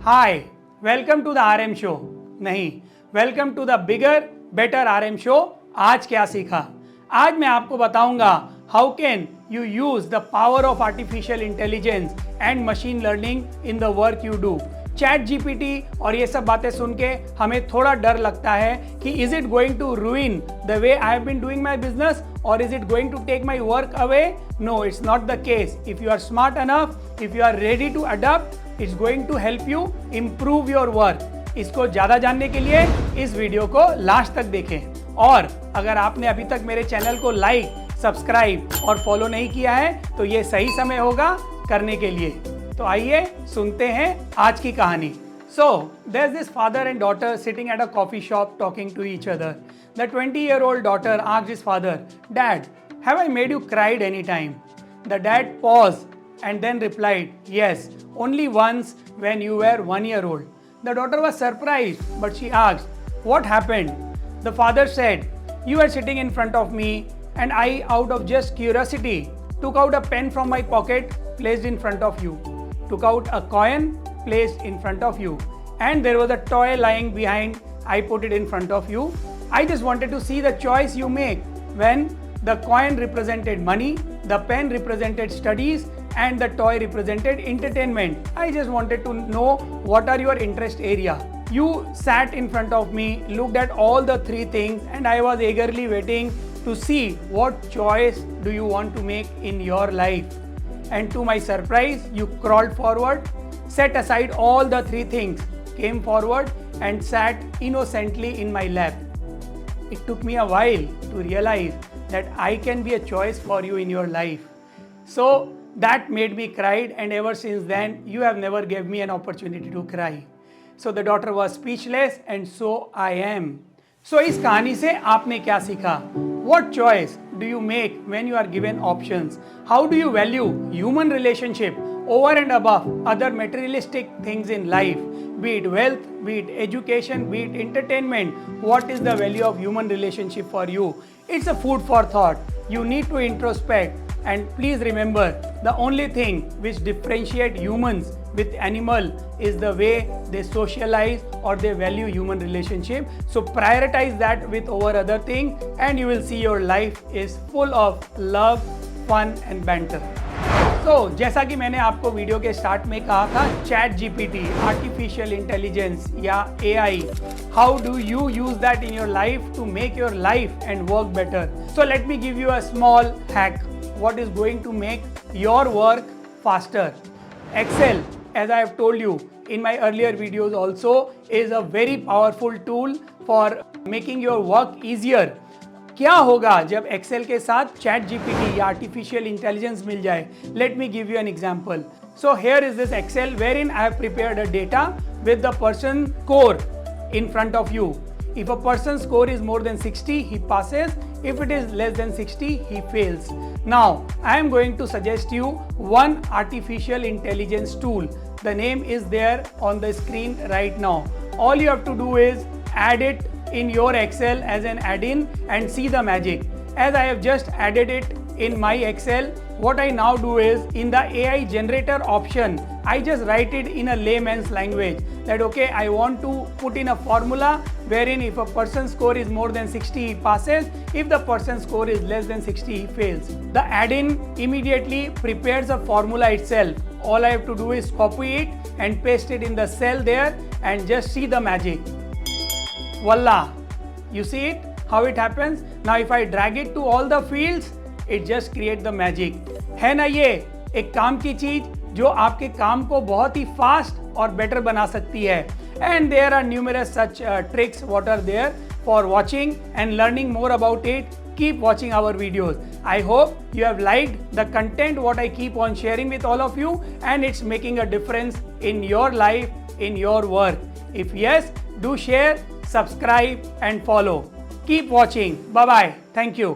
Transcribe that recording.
Hi, welcome to the R M show. नहीं, welcome to the bigger better R M show. आज क्या सीखा? आज मैं आपको बताऊंगा how can you use the power of artificial intelligence and machine learning in the work you do. ChatGPT और ये सब बातें सुन के हमें थोड़ा डर लगता है कि is it going to ruin the way I have been doing my business or is it going to take my work away? No, it's not the case. If you are smart enough, if you are ready to adapt, it's going to help you improve your work. इसको ज़्यादा जानने के लिए इस video को last तक देखें। और अगर आपने अभी तक मेरे चैनल को लाइक, सब्सक्राइब और फॉलो नहीं किया है तो ये सही समय होगा करने के लिए। तो आइए सुनते हैं आज की कहानी। So, there's this father and daughter sitting at a coffee shop talking to each other. The 20-year-old daughter asked his father, "Dad, have I made you cried any time?" The dad paused and then replied, "Yes, only once when you were 1 year old." The daughter was surprised, but she asked, "What happened?" The father said, "You were sitting in front of me and I, out of just curiosity, took out a pen from my pocket, placed in front of you, took out a coin, placed in front of you, and there was a toy lying behind. I put it in front of you. I just wanted to see the choice you make. When the coin represented money, the pen represented studies, and the toy represented entertainment. I just wanted to know what are your interest area. You sat in front of me, looked at all the three things, and I was eagerly waiting to see what choice do you want to make in your life. And to my surprise, you crawled forward, set aside all the three things, came forward and sat innocently in my lap. It took me a while to realize that I can be a choice for you in your life. So that made me cried, and ever since then you have never gave me an opportunity to cry. So the daughter was speechless and so I am. So इस कहानी से आपने क्या सीखा? What choice do you make when you are given options? How do you value human relationship over and above other materialistic things in life? Be it wealth, be it education, be it entertainment. What is the value of human relationship for you? It's a food for thought. You need to introspect. And please remember, the only thing which differentiate humans with animal is the way they socialize or they value human relationship. So prioritize that with over other thing, and you will see your life is full of love, fun and banter. तो जैसा कि मैंने आपको video के start में कहा था, chat GPT, artificial intelligence या AI, how do you use that in your life to make your life and work better? So let me give you a small hack what is going to make your work faster. Excel, as I have told you in my earlier videos also, is a very powerful tool for making your work easier. क्या होगा जब Excel के साथ chat GPT या artificial intelligence मिल जाए? Let me give you an example. So here is this Excel wherein I have prepared a data with the person score in front of you. If a person's score is more than 60, he passes. If it is less than 60, he fails. Now, I am going to suggest you one artificial intelligence tool. The name is there on the screen right now. All you have to do is add it in your Excel as an add-in and see the magic. As I have just added it in my Excel, what I now do is in the AI generator option, I just write it in a layman's language that okay, I want to put in a formula wherein if a person's score is more than 60, he passes. If the person's score is less than 60, he fails. The add-in immediately prepares a formula itself. All I have to do is copy it and paste it in the cell there and just see the magic. Voila! You see it? How it happens? Now if I drag it to all the fields, it just create the magic. है ना ये एक काम की चीज जो आपके काम को बहुत ही फास्ट और बेटर बना सकती है. And there are numerous such tricks what are there for watching and learning more about it. Keep watching our videos. I hope you have liked the content what I keep on sharing with all of you, and it's making a difference in your life, in your work. If yes, do share, subscribe and follow. Keep watching. Bye bye. Thank you.